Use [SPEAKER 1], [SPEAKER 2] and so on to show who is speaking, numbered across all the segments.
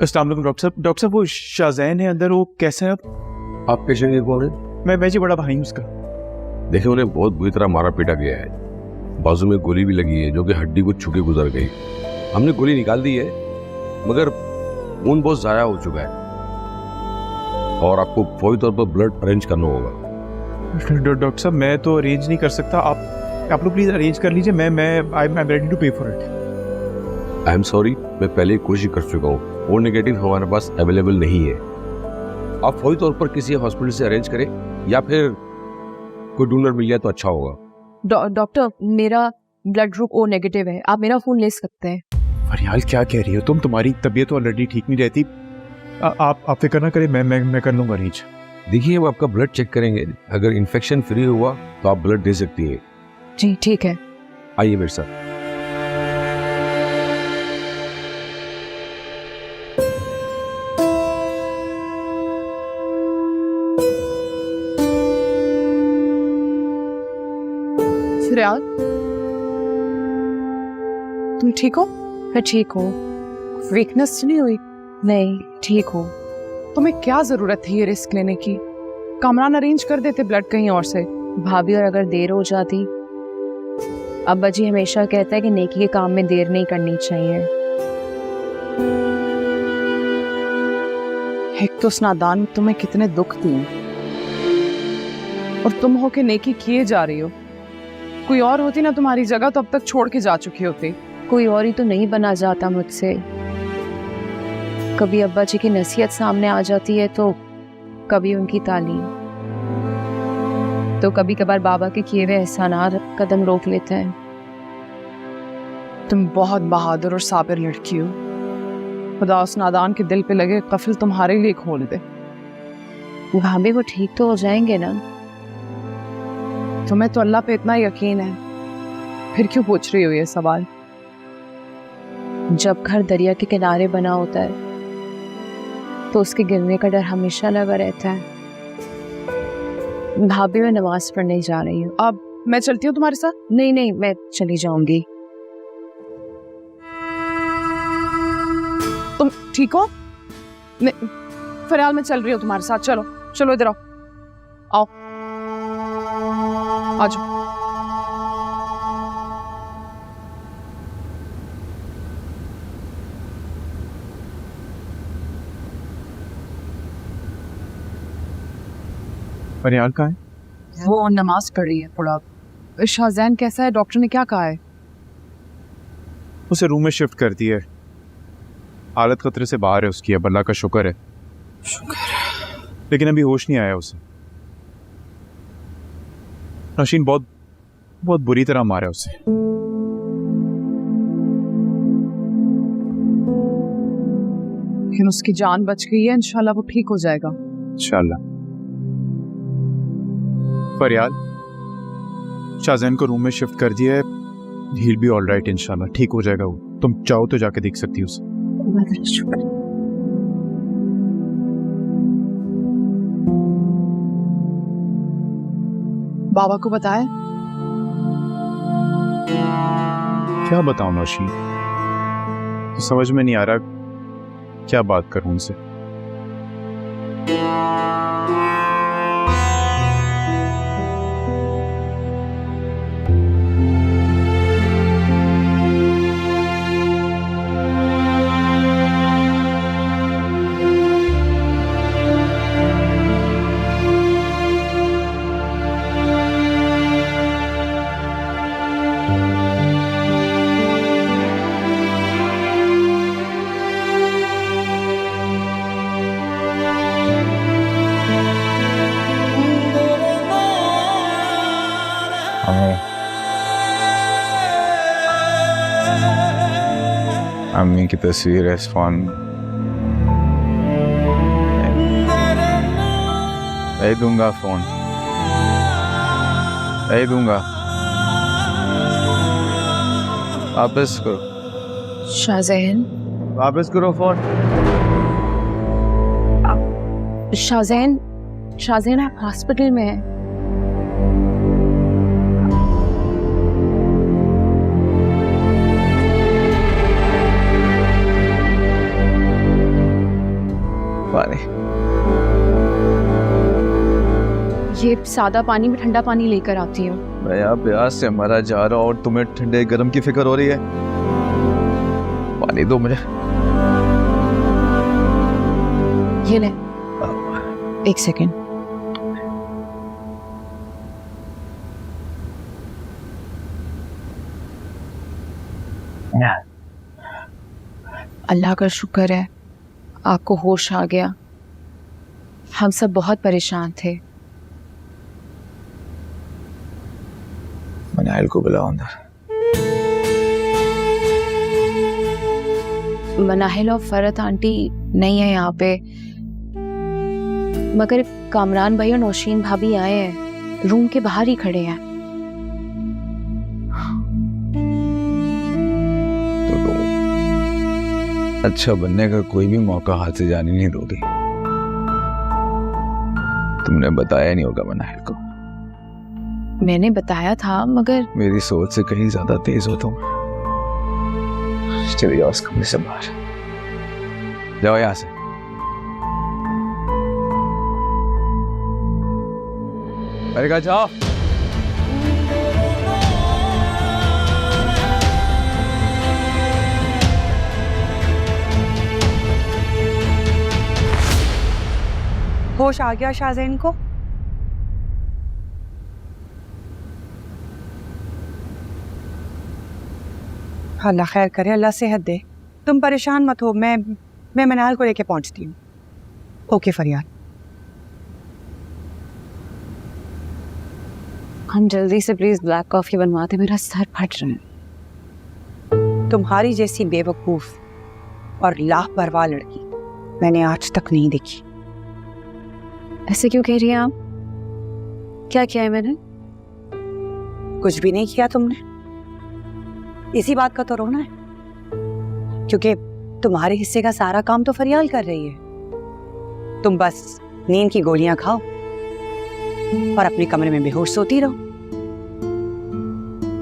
[SPEAKER 1] अस्सलाम वालेकुम डॉक्टर साहब वो शाहजैन है अंदर, वो कैसा है अब?
[SPEAKER 2] आप पेशेंट के कौन है?
[SPEAKER 1] मैं जी बड़ा भाई हूँ उसका।
[SPEAKER 2] देखिए उन्हें बहुत बुरी तरह मारा पीटा गया है, बाजू में गोली भी लगी है जो कि हड्डी को छू के गुजर गई। हमने गोली निकाल दी है मगर खून बहुत ज़ाया हो चुका है और आपको फौरी तौर पर ब्लड अरेंज करना होगा।
[SPEAKER 1] डॉक्टर साहब मैं तो अरेंज नहीं कर सकता, आप लोग प्लीज अरेंज कर लीजिए। मैं आई एम रेडी टू पे for it.
[SPEAKER 2] I am sorry, मैं पहले ही कोशिश कर चुका हूँ, ओ नेगेटिव हमारे पास अवेलेबल नहीं है। आप फौरी तौर पर किसी हॉस्पिटल से अरेंज करें या फिर कोई डोनर मिल जाए तो अच्छा होगा।
[SPEAKER 3] डॉक्टर मेरा ब्लड ग्रुप ओ नेगेटिव है, आप मेरा खून ले सकते हैं।
[SPEAKER 1] फरियाल क्या कह रही हो तुम? तुम्हारी तबीयत तो ऑलरेडी ठीक नहीं रहती। आप फिक्र ना करें, मैं कर लूंगा अरेंज।
[SPEAKER 2] देखिए वो आपका ब्लड चेक करेंगे, अगर इन्फेक्शन फ्री हुआ तो आप ब्लड दे सकती है।
[SPEAKER 3] जी ठीक है।
[SPEAKER 2] आइए मेरे साथ।
[SPEAKER 3] फिराल तुम ठीक हो? मैं ठीक हूँ।
[SPEAKER 4] वीकनेस नहीं हुई?
[SPEAKER 3] नहीं ठीक हूँ।
[SPEAKER 4] तुम्हें क्या जरूरत थी ये रिस्क लेने की? कमरान अरेंज कर देते ब्लड कहीं और से।
[SPEAKER 3] भाभी, और अगर देर हो जाती? अब्बा जी हमेशा कहता है कि नेकी के काम में देर नहीं करनी चाहिए।
[SPEAKER 4] एक तो उस नादान में तुम्हें कितने दुख दिए और तुम हो के नेकी किए जा रही हो। कोई और होती ना तुम्हारी जगह तो अब तक छोड़ के जा चुकी होती।
[SPEAKER 3] कोई और ही तो नहीं बना जाता मुझसे। कभी अब्बा जी की नसीहत सामने आ जाती है तो कभी उनकी तालीम, तो कभी कभार बाबा के किए हुए एहसानात कदम रोक लेते हैं।
[SPEAKER 4] तुम बहुत बहादुर और साबिर लड़की हो। खुदा उस नादान के दिल पे लगे कफिल तुम्हारे लिए खोल दे।
[SPEAKER 3] भाभी वो ठीक तो हो जाएंगे ना?
[SPEAKER 4] तुम्हें तो अल्लाह पे इतना यकीन है, फिर क्यों पूछ रही हो ये सवाल?
[SPEAKER 3] जब घर दरिया के किनारे बना होता है तो उसके गिरने का डर हमेशा लगा रहता है। भाभी मैं नमाज पढ़ने जा रही हूँ।
[SPEAKER 4] अब मैं चलती हूँ तुम्हारे साथ?
[SPEAKER 3] नहीं मैं चली जाऊंगी।
[SPEAKER 4] तुम ठीक हो? फिलहाल मैं चल रही हूँ तुम्हारे साथ। चलो चलो इधर आओ, आओ आ जाओ।
[SPEAKER 1] फरियाल कहाँ है?
[SPEAKER 4] वो नमाज पढ़ रही है थोड़ा। शाहजैन कैसा है? डॉक्टर ने क्या कहा है?
[SPEAKER 1] उसे रूम में शिफ्ट कर दिया है, हालत खतरे से बाहर है उसकी। अब अल्लाह का शुक्र है, लेकिन अभी होश नहीं आया उसे। नौशीन बहुत बुरी तरह मारा उसे।
[SPEAKER 4] लेकिन उसकी जान बच गई है, इंशाल्लाह वो ठीक हो जाएगा।
[SPEAKER 1] इंशाल्लाह। फरियाल, शाहजैन को रूम में शिफ्ट कर दिया है, he'll be all right, इंशाल्लाह ठीक हो जाएगा वो। तुम चाहो तो जाके देख सकती हो उसे।
[SPEAKER 4] बाबा को बताया?
[SPEAKER 1] क्या बताऊं नौशीन, समझ में नहीं आ रहा क्या बात करूं उनसे।
[SPEAKER 5] अम्मी की तस्वीर है इस फोन में। दे दूंगा फोन, दे दूंगा, वापस करो।
[SPEAKER 3] शाहजैन,
[SPEAKER 5] वापस करो फोन।
[SPEAKER 3] शाहजैन आप हॉस्पिटल में हैं। सादा पानी में ठंडा पानी लेकर आती हूँ।
[SPEAKER 5] मैं यहाँ प्यास से मरा जा रहा हूँ और तुम्हें ठंडे गर्म की फिक्र हो रही है। पानी दो मुझे।
[SPEAKER 3] ये ले। एक सेकेंड। अल्लाह का शुक्र है आपको होश आ गया। हम सब बहुत परेशान थे।
[SPEAKER 5] मनाइल को बुलाओ अंदर।
[SPEAKER 3] मनाहिल और फरत आंटी नहीं है यहाँ पे, मगर कामरान भाई और नौशीन भाभी आए हैं, रूम के बाहर ही खड़े हैं।
[SPEAKER 5] तो अच्छा बनने का कोई भी मौका हाथ से जाने नहीं दोगी। तुमने बताया नहीं होगा मनाहिल को।
[SPEAKER 3] मैंने बताया था मगर
[SPEAKER 5] मेरी सोच से कहीं ज्यादा तेज हो तुम। चलिए जाओ इस कमरे से बाहर जाओ, यहां से। मैंने कहा जाओ।
[SPEAKER 6] होश आ गया शाहजैन को? अल्लाह खैर करे, अल्लाह सेहत दे। तुम परेशान मत हो, मैं मनाल को लेके पहुंचती हूँ। ओके फरियाद।
[SPEAKER 3] हम जल्दी से प्लीज ब्लैक कॉफी बनवाते, मेरा सर फट रहा है।
[SPEAKER 6] तुम्हारी जैसी बेवकूफ और लापरवाह लड़की मैंने आज तक नहीं देखी।
[SPEAKER 3] ऐसे क्यों कह रही हैं आप? क्या किया है मैंने?
[SPEAKER 6] कुछ भी नहीं किया तुमने। इसी बात का तो रोना है, क्योंकि तुम्हारे हिस्से का सारा काम तो फरियाल कर रही है। तुम बस नींद की गोलियां खाओ और अपने कमरे में बेहोश सोती रहो।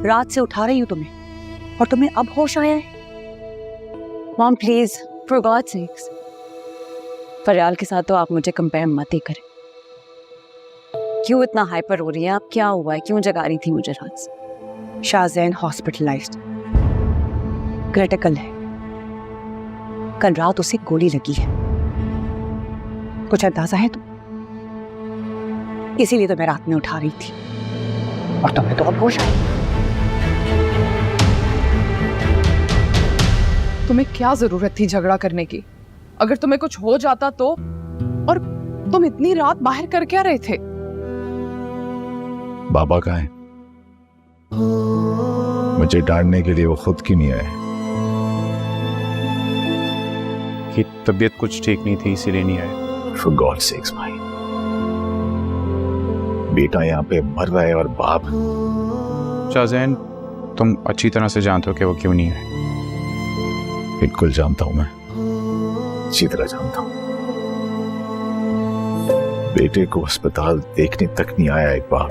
[SPEAKER 6] रात से उठा रही हूं तुम्हें और तुम्हें अब होश आया है।
[SPEAKER 3] Mom please, for God sex, फरियाल के साथ तो आप मुझे कंपेयर मत ही करें। क्यों इतना हाइपर हो रही है आप? क्या हुआ है? क्यों जगा रही थी मुझे रात से?
[SPEAKER 6] शाहजैन हॉस्पिटलाइज्ड, क्रिटिकल है। कल रात उसे गोली लगी है। कुछ अंदाजा है तुम? इसीलिए तो मैं रात में उठा रही थी और तुम्हें तो अब होश आई।
[SPEAKER 4] तुम्हें क्या जरूरत थी झगड़ा करने की? अगर तुम्हें कुछ हो जाता तो? और तुम इतनी रात बाहर कर क्या रहे थे?
[SPEAKER 7] बाबा कहाँ है? मुझे डांटने के लिए वो खुद क्यों नहीं आए?
[SPEAKER 1] कि तबीयत कुछ ठीक नहीं थी इसीलिए नहीं आए।
[SPEAKER 7] For God's sakes भाई, बेटा यहाँ पे मर रहा है और बाप।
[SPEAKER 1] शाहजैन, तुम अच्छी तरह से जानते हो कि वो क्यों नहीं आए।
[SPEAKER 7] बिल्कुल जानता हूं मैं, अच्छी तरह जानता हूं। बेटे को अस्पताल देखने तक नहीं आया एक बाप,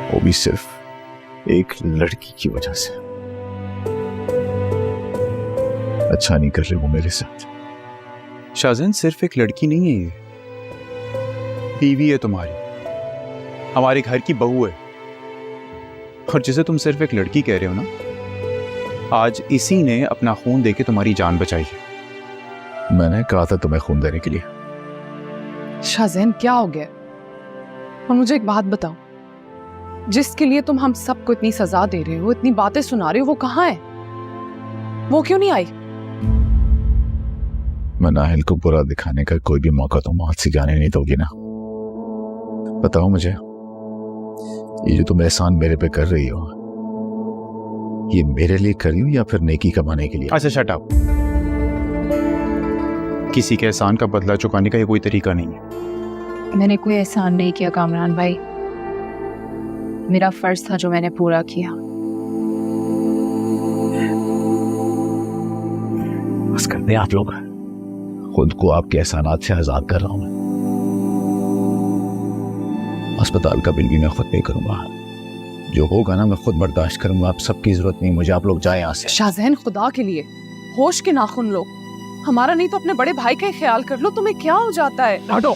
[SPEAKER 7] वो भी सिर्फ एक लड़की की वजह से। अच्छा नहीं कर रहे वो मेरे साथ।
[SPEAKER 1] शाहजैन, सिर्फ एक लड़की नहीं है, ये बीवी है तुम्हारी, हमारे घर की बहू है। और जिसे तुम सिर्फ एक लड़की कह रहे हो ना, आज इसी ने अपना खून देके तुम्हारी जान बचाई है।
[SPEAKER 7] मैंने कहा था तुम्हें खून देने के लिए।
[SPEAKER 4] शाहजैन, क्या हो गया? और मुझे एक बात बताओ, जिसके लिए तुम हम सबको इतनी सजा दे रहे हो, इतनी बातें सुना रहे हो, वो कहाँ है? वो क्यों नहीं आई?
[SPEAKER 7] मनाहिल को बुरा दिखाने का कोई भी मौका तुम हाथ से जाने नहीं दोगी ना। बताओ मुझे, ये जो तुम एहसान मेरे पे कर रही हो, ये मेरे लिए कर रही हो या फिर नेकी कमाने के लिए?
[SPEAKER 1] अच्छा शट अप। किसी के एहसान का बदला चुकाने का ये कोई तरीका नहीं है।
[SPEAKER 3] मैंने कोई एहसान नहीं किया कामरान भाई, मेरा फर्ज था जो मैंने पूरा किया।
[SPEAKER 7] बस कर दें आप लोग, खुद को आपके एहसानात से आजाद कर रहा हूं मैं। अस्पताल का बिल भी मैं खुद पे करूंगा, जो होगा ना मैं खुद बर्दाश्त करूंगा। आप सबकी जरूरत नहीं मुझे, आप लोग जाएं यहाँ से।
[SPEAKER 4] शाहजैन, खुदा के लिए होश के नाखून लो, हमारा नहीं तो अपने बड़े भाई का ही ख्याल कर लो। तुम्हें क्या हो जाता है?
[SPEAKER 1] हटो।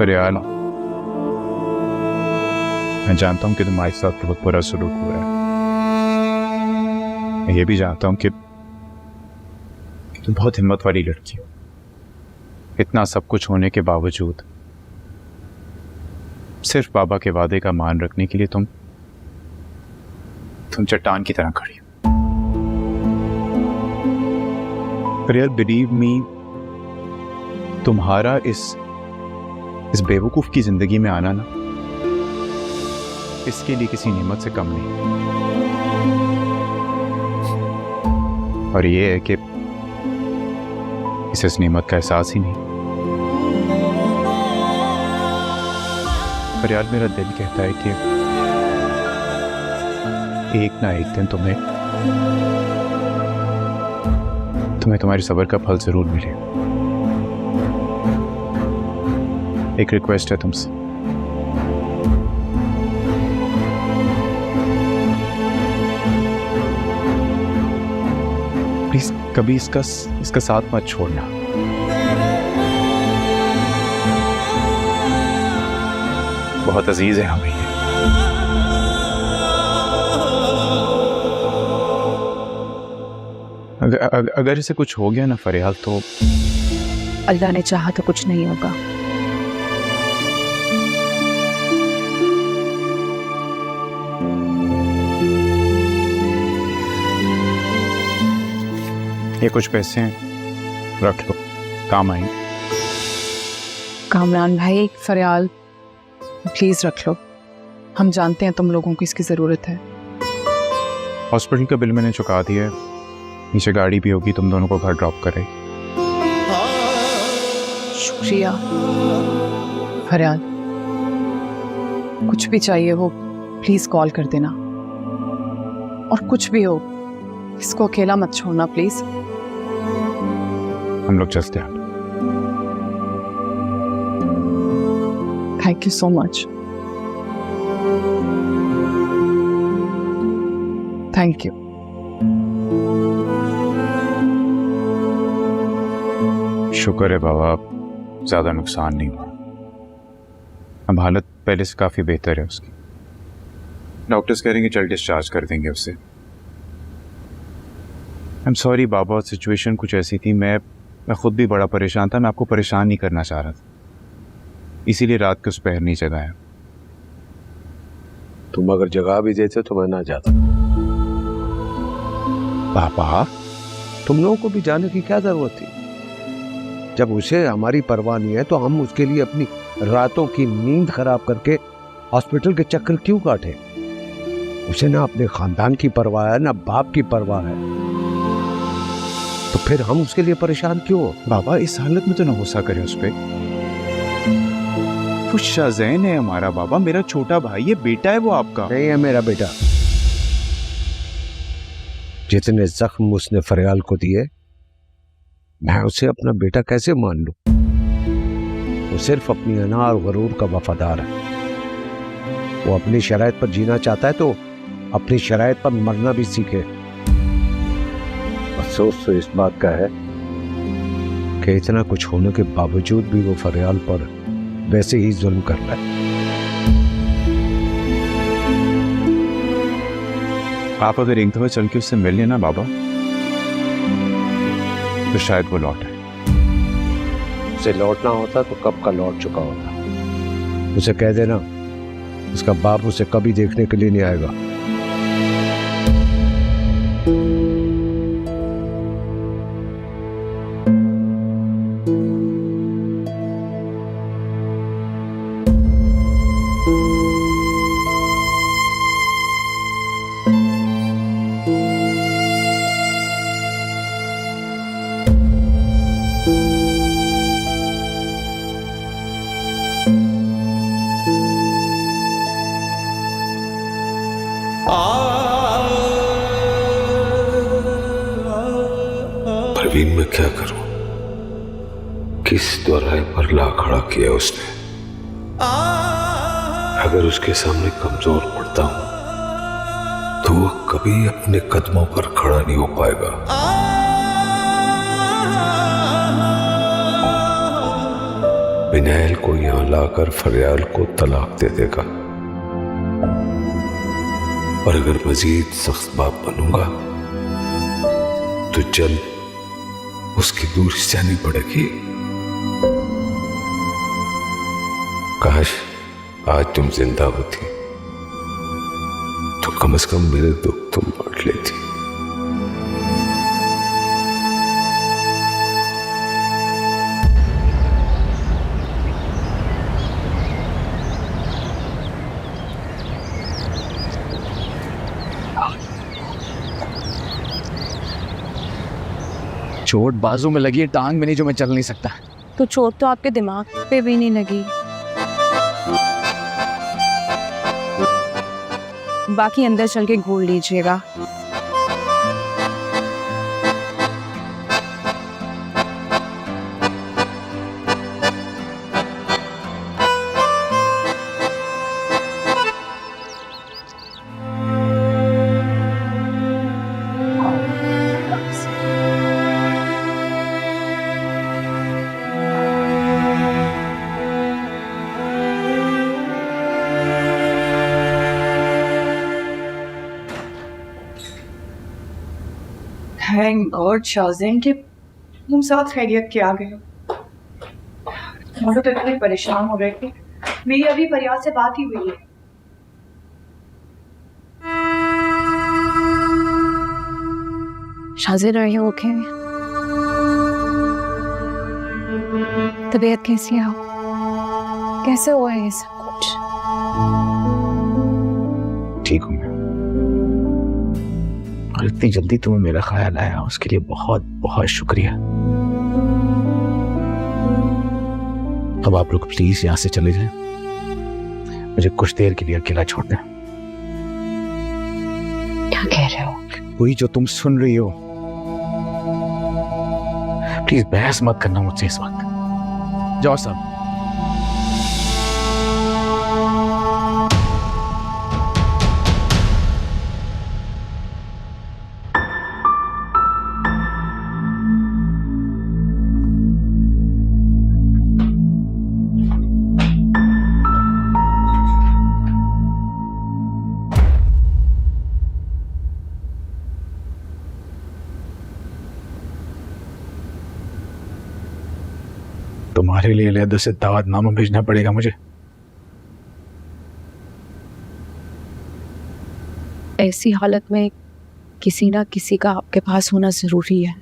[SPEAKER 1] फरियाल, मैं जानता हूं कि तुम्हारे साथ बहुत बुरा सलूक हुआ है। मैं ये भी जानता हूं कि तुम बहुत हिम्मत वाली लड़की हो। इतना सब कुछ होने के बावजूद सिर्फ बाबा के वादे का मान रखने के लिए तुम चट्टान की तरह खड़ी हो। पर यार बिलीव मी, तुम्हारा इस बेवकूफ की जिंदगी में आना ना, इसके लिए किसी नेमत से कम नहीं। और ये है कि इसे इस नेमत का एहसास ही नहीं। पर यार मेरा दिल कहता है कि एक ना एक दिन तुम्हें तुम्हारे सब्र का फल जरूर मिलेगा। एक रिक्वेस्ट है तुमसे, प्लीज कभी इसका साथ मत छोड़ना। बहुत अजीज है हमें ये। अगर इसे कुछ हो गया ना फरियाल, तो
[SPEAKER 3] अल्लाह ने चाहा तो कुछ नहीं होगा।
[SPEAKER 1] ये कुछ पैसे हैं, रख लो, काम आएंगे।
[SPEAKER 4] कामरान भाई, फरियाल प्लीज रख लो, हम जानते हैं तुम लोगों को इसकी जरूरत है।
[SPEAKER 1] हॉस्पिटल का बिल मैंने चुका दिया है, नीचे गाड़ी भी होगी, तुम दोनों को घर ड्रॉप करेगी।
[SPEAKER 4] शुक्रिया फरियाल, कुछ भी चाहिए हो प्लीज कॉल कर देना, और कुछ भी हो इसको अकेला मत छोड़ना प्लीज।
[SPEAKER 1] हम लोग चलते हैं।
[SPEAKER 4] Thank you so much. Thank you.
[SPEAKER 1] शुक्र है बाबा, ज्यादा नुकसान नहीं हुआ। अब हालत पहले से काफी बेहतर है उसकी। डॉक्टर्स कह रहे हैं कि जल्द डिस्चार्ज कर देंगे उसे। I am sorry Baba, situation कुछ ऐसी थी, मैं खुद भी बड़ा परेशान था। मैं आपको परेशान नहीं करना चाह रहा था, इसीलिए रात को उस पैर नहीं जगाया।
[SPEAKER 2] तुम अगर जगह भी देते तो मैं ना जाता। पापा, तुम लोगों को भी जाने की क्या जरूरत थी? जब उसे हमारी परवाह नहीं है तो हम उसके लिए अपनी रातों की नींद खराब करके हॉस्पिटल के चक्कर क्यों काटे? उसे ना अपने खानदान की परवाह है, ना बाप की परवाह है, तो फिर हम उसके लिए परेशान क्यों हो?
[SPEAKER 1] बाबा इस हालत में तो ना गुस्सा करें उस पर। वो शाज़ैन है हमारा बाबा, मेरा छोटा भाई है, बेटा है वो आपका।
[SPEAKER 2] नहीं है मेरा बेटा। जितने जख्म उसने फरियाल को दिए, मैं उसे अपना बेटा कैसे मान लूं? वो सिर्फ अपनी अना और गरूर का वफादार है। वो अपनी शराइत पर जीना चाहता है तो अपनी शराइत पर मरना भी सीखे। अफसोस तो इस बात का है कि इतना कुछ होने के बावजूद भी वो फरियाल पर वैसे ही जुल्म कर रहा है।
[SPEAKER 1] आप अगर एक दफा चल के उससे मिल लेना बाबा, तो शायद वो लौट आए।
[SPEAKER 2] उसे लौटना होता तो कब का लौट चुका होता। उसे कह देना उसका बाप उसे कभी देखने के लिए नहीं आएगा।
[SPEAKER 8] परवीन मैं क्या करूं? किस दोराहे पर ला खड़ा किया उसने। अगर उसके सामने कमजोर पड़ता हूं तो वो कभी अपने कदमों पर खड़ा नहीं हो पाएगा। विनैल को यहां लाकर फरियाल को तलाक दे देगा, और अगर मजीद सख्त बाप बनूंगा तो जल्द उसकी दूरी सहनी पड़ेगी। काश आज तुम जिंदा होती तो कम से कम मेरे दुख तुम बांट लेती।
[SPEAKER 5] चोट बाजू में लगी है, टांग में नहीं, जो मैं चल नहीं सकता।
[SPEAKER 3] तो चोट तो आपके दिमाग पे भी नहीं लगी। बाकी अंदर चल के घूर लीजिएगा।
[SPEAKER 9] थैंक गॉड शाज़ेन के तुम साथ खैरियत के आ गए हो। हम लोग तो इतने परेशान हो रहे थे। मेरी अभी फरियाद से बात ही हुई है।
[SPEAKER 3] शाज़ेन, are you okay? तबीयत कैसी है? कैसे हुआ ये सब कुछ?
[SPEAKER 7] ठीक हूँ मैं, और इतनी जल्दी तुम्हें मेरा ख्याल आया उसके लिए बहुत बहुत शुक्रिया। अब आप लोग प्लीज यहां से चले जाएं, मुझे कुछ देर के लिए अकेला छोड़ दें।
[SPEAKER 3] क्या कह रहे हो?
[SPEAKER 7] वही जो तुम सुन रही हो। प्लीज बहस मत करना मुझसे इस वक्त। जाओ सब। तुम्हारे लिए अलहदा से दावतनामा भेजना पड़ेगा मुझे।
[SPEAKER 3] ऐसी हालत में किसी ना किसी का आपके पास होना जरूरी है।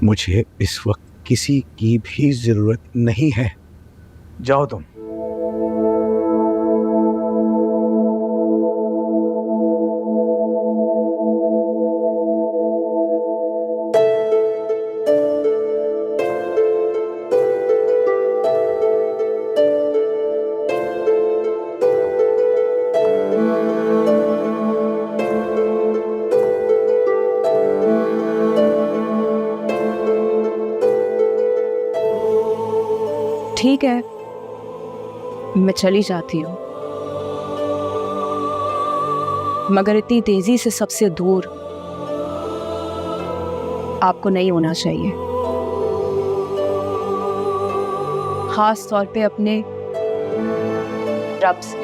[SPEAKER 7] मुझे इस वक्त किसी की भी जरूरत नहीं है। जाओ तुम।
[SPEAKER 3] ठीक है, मैं चली जाती हूँ, मगर इतनी तेजी से सबसे दूर आपको नहीं होना चाहिए, खास तौर पे अपने रब से।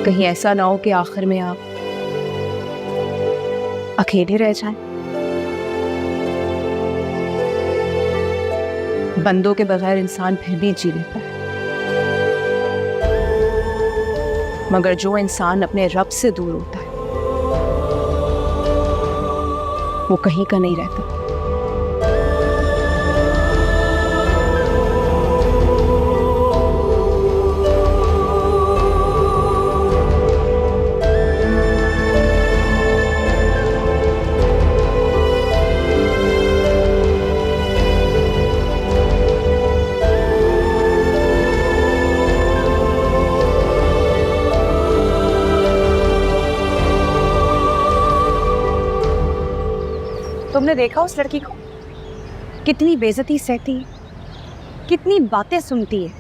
[SPEAKER 3] कहीं ऐसा ना हो कि आखिर में आप अकेले रह जाएं। बंदों के बगैर इंसान फिर भी जी लेता है, मगर जो इंसान अपने रब से दूर होता है वो कहीं का नहीं रहता। तुमने देखा उस लड़की को कितनी बेइज्जती सहती है, कितनी बातें सुनती है।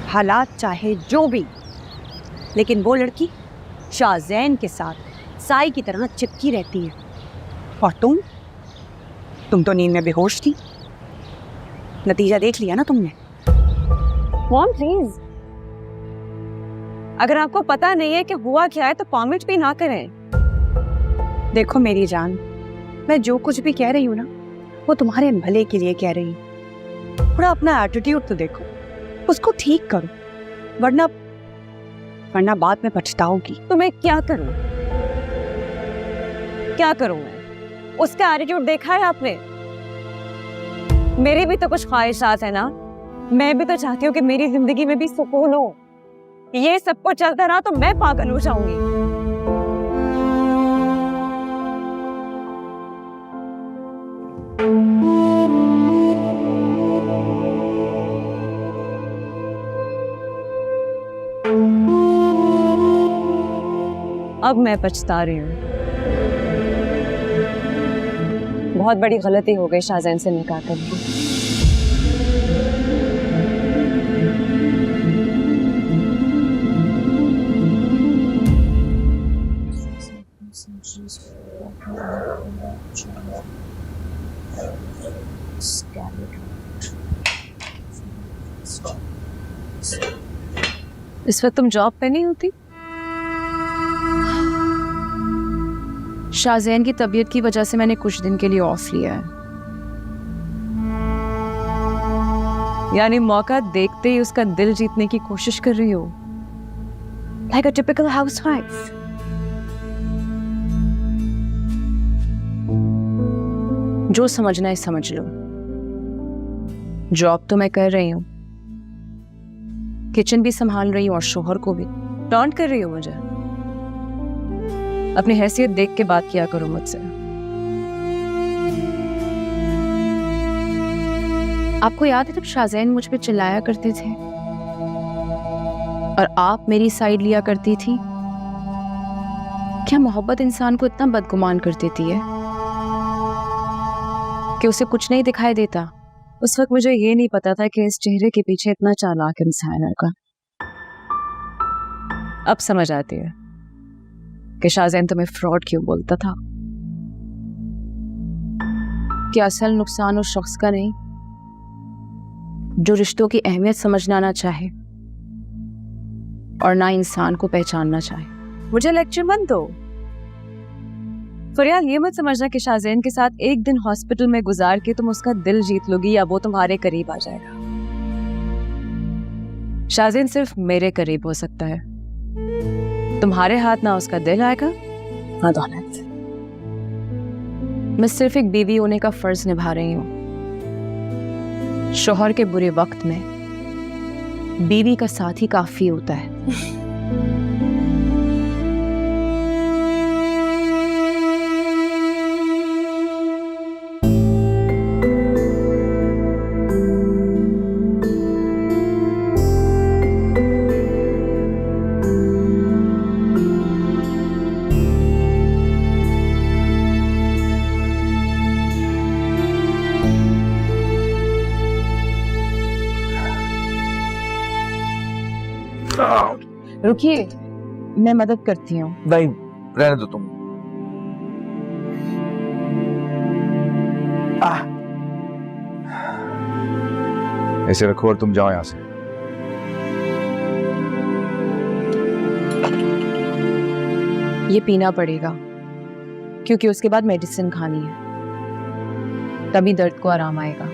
[SPEAKER 3] हालात चाहे जो भी, लेकिन वो लड़की शाज़ेन के साथ साई की तरह चिपकी रहती है।
[SPEAKER 6] और तुम तो नींद में बेहोश थी। नतीजा देख लिया ना तुमने।
[SPEAKER 3] मॉम प्लीज, अगर आपको पता नहीं है कि हुआ क्या है तो कमेंट भी ना करें।
[SPEAKER 6] देखो मेरी जान, मैं जो कुछ भी कह रही हूँ ना वो तुम्हारे भले के लिए कह रही हूँ। थोड़ा अपना एटीट्यूड तो देखो, उसको ठीक करो, वरना बाद में पछताओगी।
[SPEAKER 3] तो मैं क्या करूं? क्या करूं मैं? उसका एटीट्यूड देखा है आपने? मेरी भी तो कुछ ख्वाहिशात है ना। मैं भी तो चाहती हूँ कि मेरी जिंदगी में भी सुकून हो। ये सब कुछ चलता रहा तो मैं पागल हो जाऊंगी। अब मैं पछता रही हूँ। बहुत बड़ी गलती हो गई शाहजैन से निकाह करके। इस वक्त तुम जॉब पे नहीं होती?
[SPEAKER 4] शाहजैन की तबीयत की वजह से मैंने कुछ दिन के लिए ऑफ लिया है।
[SPEAKER 3] यानी मौका देखते ही उसका दिल जीतने की कोशिश कर रही हो, लाइक अ टिपिकल हाउसवाइफ।
[SPEAKER 4] जो समझना है समझ लो। जॉब तो मैं कर रही हूँ, किचन भी संभाल रही हूँ और शोहर को भी।
[SPEAKER 3] टॉन्ट कर रही हो मुझे? अपनी हैसियत देख के बात किया करो मुझसे।
[SPEAKER 4] आपको याद है जब शाहजैन मुझ पे चिल्लाया करते थे और आप मेरी साइड लिया करती थी? क्या मोहब्बत इंसान को इतना बदगुमान कर देती है कि उसे कुछ नहीं दिखाई देता?
[SPEAKER 3] उस वक्त मुझे ये नहीं पता था कि इस चेहरे के पीछे इतना चालाक इंसान है का। अब समझ आती है कि शाहजैन तुम्हें फ्रॉड क्यों बोलता था।
[SPEAKER 4] कि असल नुकसान उस शख्स का नहीं जो रिश्तों की अहमियत समझना ना चाहे और ना इंसान को पहचानना चाहे।
[SPEAKER 3] मुझे लेक्चर मत दो। फरियाल, ये मत समझना कि शाहजैन के साथ एक दिन हॉस्पिटल में गुजार के तुम उसका दिल जीत लोगी या वो तुम्हारे करीब आ जाएगा। शाहजैन सिर्फ मेरे करीब हो सकता है, तुम्हारे हाथ ना उसका दिल आएगा ना दौलत।
[SPEAKER 4] मैं सिर्फ एक बीवी होने का फर्ज निभा रही हूँ। शौहर के बुरे वक्त में बीवी का साथ ही काफी होता है। रुकिए, मैं मदद करती हूँ।
[SPEAKER 5] नहीं, रहने दो तुम। ऐसे रखो और तुम जाओ यहां से।
[SPEAKER 4] ये पीना पड़ेगा क्योंकि उसके बाद मेडिसिन खानी है, तभी दर्द को आराम आएगा।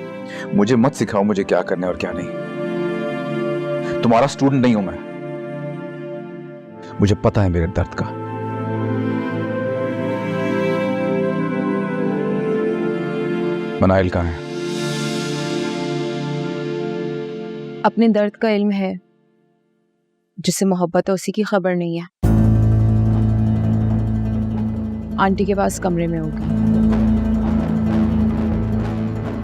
[SPEAKER 5] मुझे मत सिखाओ मुझे क्या करना है और क्या नहीं। तुम्हारा स्टूडेंट नहीं हूं मैं। मुझे पता है मेरे दर्द का। मनाइल कहाँ है?
[SPEAKER 4] अपने दर्द का इल्म है, जिसे मोहब्बत है उसी की खबर नहीं है। आंटी के पास कमरे में होगी,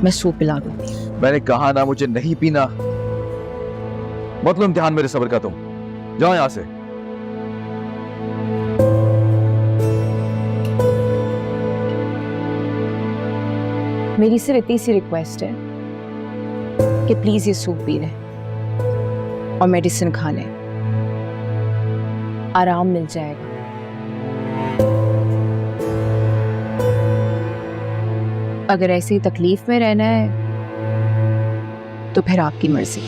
[SPEAKER 4] मैं सूप पिला दूंगी।
[SPEAKER 5] मैंने कहा ना मुझे नहीं पीना। मतलब इम्तिहान मेरे सब्र का तुम। जाओ यहां से।
[SPEAKER 4] मेरी सिर्फ इतनी सी रिक्वेस्ट है कि प्लीज ये सूप पी लें और मेडिसिन खा लें, आराम मिल जाएगा। अगर ऐसी तकलीफ में रहना है तो फिर आपकी मर्जी।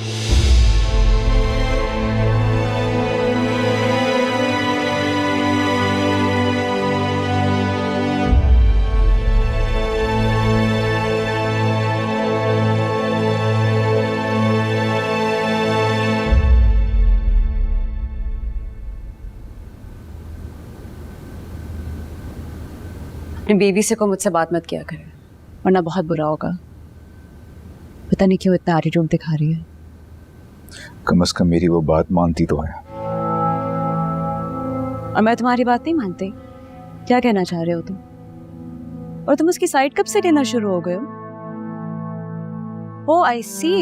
[SPEAKER 3] अपनी बीवी से को मुझसे बात मत किया करे, वरना बहुत बुरा होगा। पता नहीं क्यों इतना एटीट्यूड दिखा रही है।
[SPEAKER 7] कम से कम मेरी वो बात मानती तो है।
[SPEAKER 3] और मैं तुम्हारी बात नहीं मानती। क्या कहना चाह रहे हो तुम? और तुम उसकी साइड कब से लेना शुरू हो गए हो? ओह आई सी,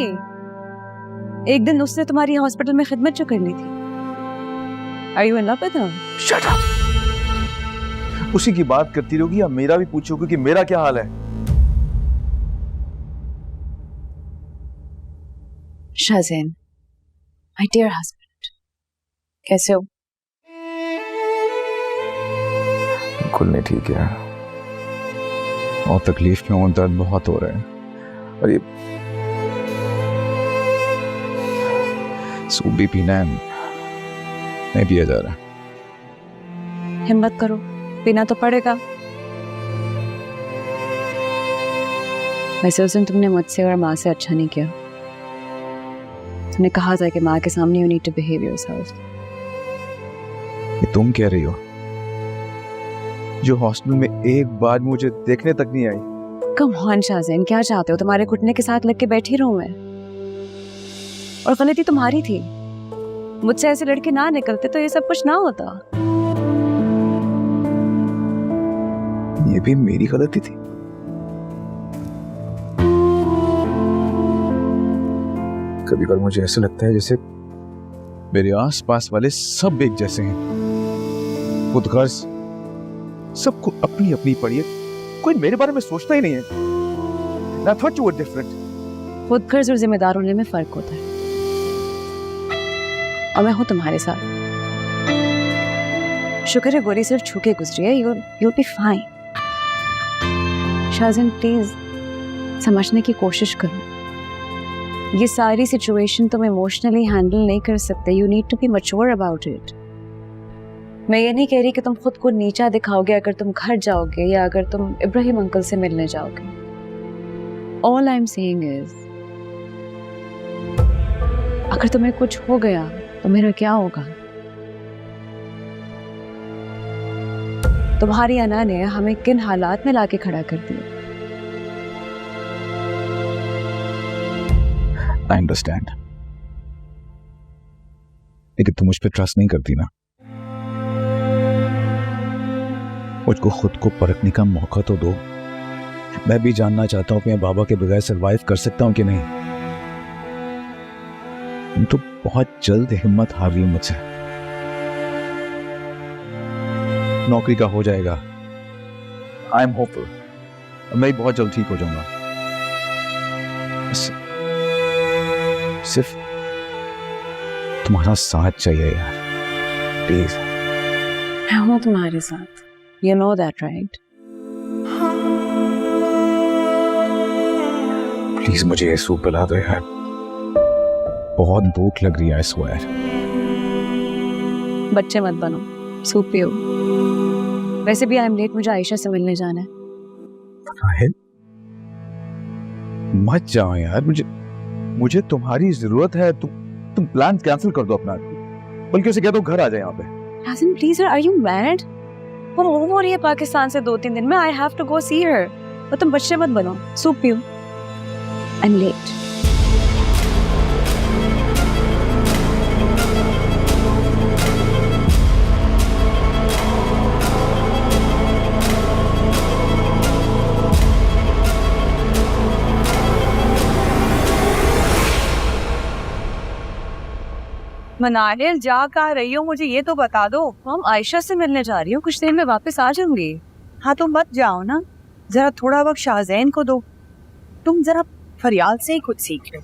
[SPEAKER 3] एक दिन उसने तुम्हारी हॉस्पिटल में खिदमत जो करनी थी। Are you in love with her?
[SPEAKER 5] Shut up. उसी की बात करती रहोगी या मेरा भी पूछोगे कि मेरा क्या हाल है?
[SPEAKER 3] शाज़ेन, माय डियर हस्बैंड, कैसे हो?
[SPEAKER 7] बिल्कुल नहीं ठीक है और तकलीफ में और दर्द बहुत हो रहा है और ये सूप भी पीना है, नहीं पिया जा रहा।
[SPEAKER 3] हिम्मत करो, पीना तो पड़ेगा। वैसे उस दिन तुमने मुझसे और माँ से अच्छा नहीं किया। तुमने कहा था कि माँ के सामने you need to behave yourself.
[SPEAKER 5] ये तुम कह रही हो जो हॉस्पिटल में एक बार मुझे देखने तक नहीं आई?
[SPEAKER 3] कम ऑन शाज़ेन, क्या चाहते हो? तुम्हारे घुटने के साथ लग के बैठी रहूं मैं? और गलती तुम्हारी थी। मुझसे ऐसे लड़के ना निकलते तो ये सब कुछ ना होता।
[SPEAKER 5] ये भी मेरी गलती थी। कभी कभी मुझे ऐसा लगता है जैसे मेरे आसपास वाले सब एक जैसे हैं। खुद गर्ज सबको अपनी अपनी पड़ी है, कोई मेरे बारे में सोचता ही नहीं है। I thought you were different.
[SPEAKER 3] खुद गर्ज और जिम्मेदार होने में फर्क होता है, और मैं हूं तुम्हारे साथ। शुक्र है गोरी सिर्फ छू के गुजरी है। you'll be fine. शाज़ेन प्लीज समझने की कोशिश करो। ये सारी सिचुएशन तुम इमोशनली हैंडल नहीं कर सकते। You need to be mature about it. मैं ये नहीं कह रही कि तुम खुद को नीचा दिखाओगे अगर तुम घर जाओगे या अगर तुम इब्राहिम अंकल से मिलने जाओगे। All I am saying is, अगर तुम्हें कुछ हो गया तो मेरा क्या होगा? तुम्हारी अना ने हमें किन हालात में लाके खड़ा कर दिया।
[SPEAKER 7] आई अंडरस्टैंड, लेकिन तुम मुझ पे ट्रस्ट नहीं करती ना। मुझको खुद को परखने का मौका तो दो। मैं भी जानना चाहता हूं कि मैं बाबा के बगैर सरवाइव कर सकता हूं कि नहीं। तुम तो बहुत जल्द हिम्मत हार रही हो मुझसे।
[SPEAKER 5] नौकरी का हो जाएगा। आई एम होपफुल, मैं बहुत जल्द ठीक हो जाऊंगा।
[SPEAKER 7] सिर्फ तुम्हारा साथ चाहिए यार, प्लीज।
[SPEAKER 3] मैं हूं तुम्हारे साथ, you know that right?
[SPEAKER 7] Please मुझे ये सूप पिला दो यार, बहुत भूख लग रही है। I swear।
[SPEAKER 3] बच्चे मत बनो, सूप पियो। वैसे भी आई एम लेट, मुझे आयशा से मिलने जाना है।
[SPEAKER 7] राहिल
[SPEAKER 5] मत जाओ यार, मुझे तुम्हारी जरूरत है। तुम प्लान कैंसिल कर दो अपना, बल्कि उसे कह दो घर आ जाए यहाँ पे।
[SPEAKER 3] राज़िन प्लीज, आर यू मैड? वो हो रही है पाकिस्तान से 2-3 दिन में। आई हैव टू गो सी हर। और तुम बच्चे मत बनो, सूप पियो। I am late.
[SPEAKER 6] मनालिल जा कहाँ रही हो, मुझे ये तो बता दो।
[SPEAKER 3] हम आयशा से मिलने जा रही हूँ, कुछ देर में वापस आ जाऊंगी।
[SPEAKER 6] हाँ तो मत जाओ ना, जरा थोड़ा वक्त शाज़ेन को दो। तुम जरा फरियाल से ही कुछ सीख लो।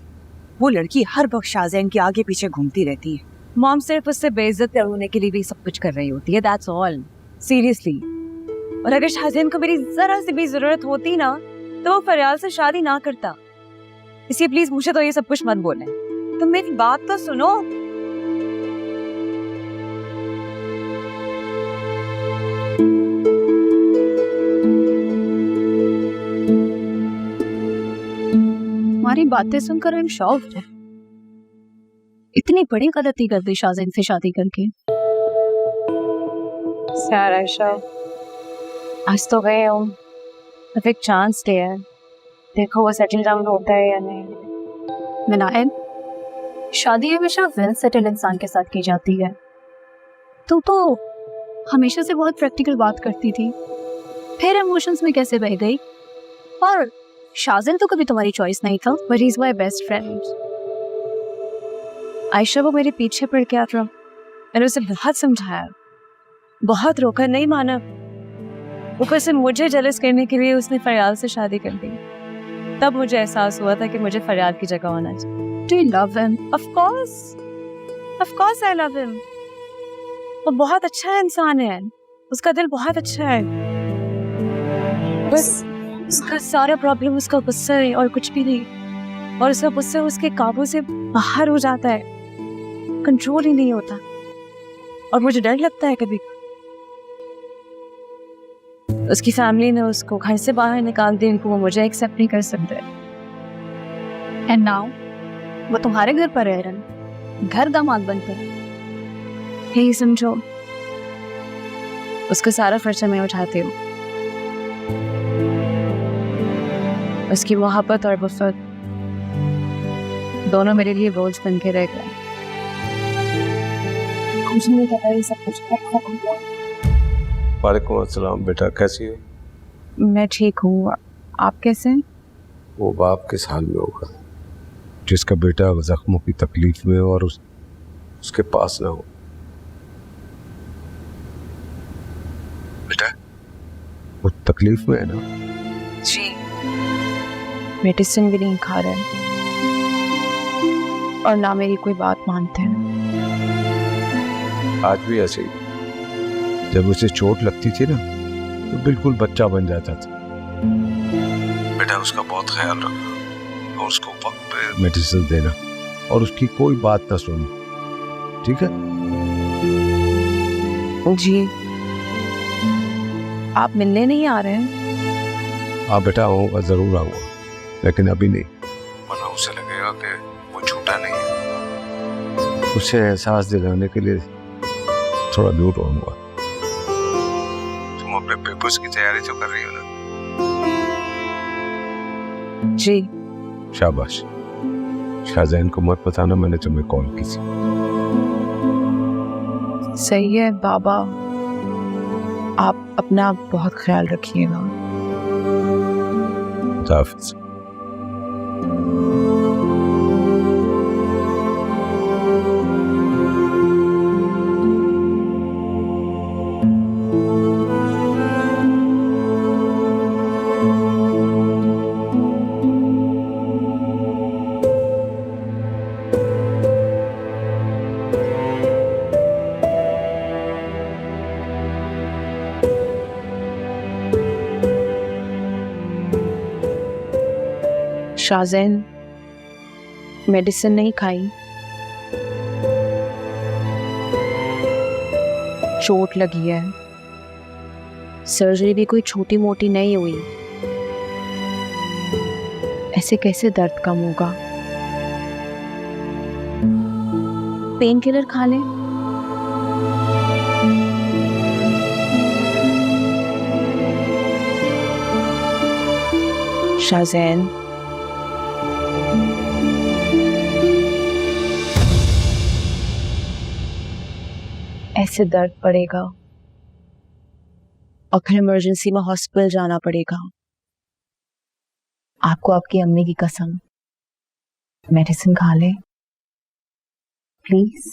[SPEAKER 6] वो लड़की हर वक्त शाज़ेन के आगे पीछे घूमती रहती है।
[SPEAKER 3] मॉम सिर्फ उससे बेइज्जत करवाने के लिए भी सब कुछ कर रही होती है, दैट्स ऑल। सीरियसली। और अगर शाज़ेन को मेरी जरा सी भी जरूरत होती ना तो वो फरियाल से शादी ना करता। इसलिए प्लीज मुझे तो ये सब कुछ मत बोले। तुम मेरी बात तो सुनो।
[SPEAKER 10] हमारी बातें सुनकर हम शॉक्ड हैं। इतनी बड़ी गलती कर दी शाज़ेन से शादी करके।
[SPEAKER 3] यार आयशा, आज तो गए हो, अब एक चांस दे है, देखो वो सेटल डाउन होता है या नहीं।
[SPEAKER 10] मिनायन, शादी हमेशा वेल सेटल इंसान के साथ की जाती है। तू तो हमेशा से बहुत प्रैक्टिकल बात करती थी, फिर इमोशंस में कैसे बह गई? और शाज़ेन तो कभी तुम्हारी चॉइस नहीं था, but he is my best friend.
[SPEAKER 3] Ayesha वो मेरे पीछे पड़ गया था, मैंने उसे बहुत समझाया, बहुत रोका, नहीं माना। ऊपर से मुझे जेलस करने के लिए उसने फरियाल से शादी कर दी। तब मुझे एहसास हुआ था कि मुझे फरियाल की जगह होना चाहिए।
[SPEAKER 10] Do you love him?
[SPEAKER 3] Of course I love him। वो बहुत अच्छा इंसान है, उसका दिल बहुत अच्छा है। बस उसका सारा प्रॉब्लम उसका गुस्सा है और कुछ भी नहीं। और उसका गुस्सा उसके काबू से बाहर हो जाता है, कंट्रोल ही नहीं होता। और मुझे डर लगता है कभी उसकी फैमिली ने उसको घर से बाहर निकाल दी, इनको वो मुझे एक्सेप्ट नहीं कर सकते।
[SPEAKER 10] एंड नाउ वो तुम्हारे घर पर रह रहे हैं, घर दामाद बनकर।
[SPEAKER 3] यही समझो, उसका सारा खर्चा मैं उठाती हूँ। उसकी मोहब्बत और वफात दोनों मेरे लिए बोझ बन के रह गए। कुछ नहीं पता, ये सब कुछ खत्म हुआ।
[SPEAKER 2] वालेकुम अस्सलाम बेटा, कैसी हो?
[SPEAKER 3] मैं ठीक हूँ, आप कैसे हैं?
[SPEAKER 2] वो बाप किस हाल में होगा जिसका बेटा जख्मों की तकलीफ में और उसके पास ना हो। बेटा वो तकलीफ में है ना?
[SPEAKER 3] जी, मेडिसिन भी नहीं खा रहे और ना मेरी कोई बात मानते हैं।
[SPEAKER 2] आज भी ऐसे ही, जब उसे चोट लगती थी ना तो बिल्कुल बच्चा बन जाता था। बेटा उसका बहुत ख्याल रखना और उसको वक्त पे मेडिसिन देना और उसकी कोई बात ना सुनना, ठीक है?
[SPEAKER 3] जी, आप मिलने नहीं आ रहे हैं?
[SPEAKER 2] हाँ बेटा, आऊँगा, जरूर आऊँगा, लेकिन अभी नहीं, वरना उसे लगेगा कि वो झूठा नहीं है। उसे एहसास दिलाने के लिए थोड़ा दूर रहूँगा। तुम अपने पेपर्स की तैयारी तो कर रही हो ना?
[SPEAKER 3] जी।
[SPEAKER 2] शाबाश। शाज़ेन को मत बताना मैंने तुम्हें कॉल की थी।
[SPEAKER 4] सही है बाबा, आप अपना बहुत ख्याल रखिएगा।
[SPEAKER 2] हाफिज।
[SPEAKER 3] शाज़ेन, मेडिसिन नहीं खाई, चोट लगी है, सर्जरी भी कोई छोटी मोटी नहीं हुई, ऐसे कैसे दर्द कम होगा? पेन किलर खा लें। शाज़ेन, ऐसे दर्द पड़ेगा और फिर इमरजेंसी में हॉस्पिटल जाना पड़ेगा। आपको आपकी अम्मी की कसम, मेडिसिन खा ले प्लीज।